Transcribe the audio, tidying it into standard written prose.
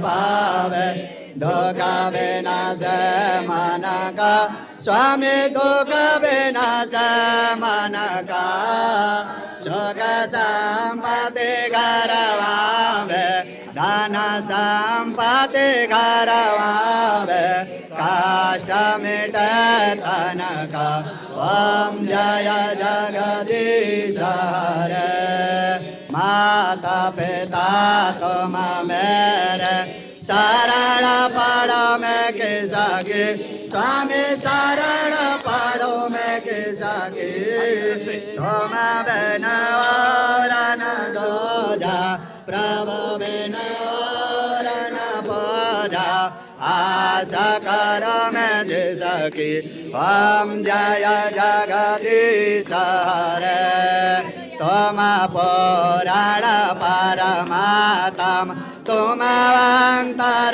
पावे दुख विनाश मन का स्वामी दुख विनाश मन का सुख संपत्ति करवावे धन संपत्ति करवावे कष्ट मिटे तन का ओम जय जगदीश हरे माता पिता तुम मेरे शरण पड़ो में किसकी स्वामी शरण पड़ो में किसकी तुम बिन और न दूजा प्रभु बिन और न पूजा आशा करो मैं जिसकी ओम जय जगदीश हरे तुम पुराण परमात्म तुम अंतर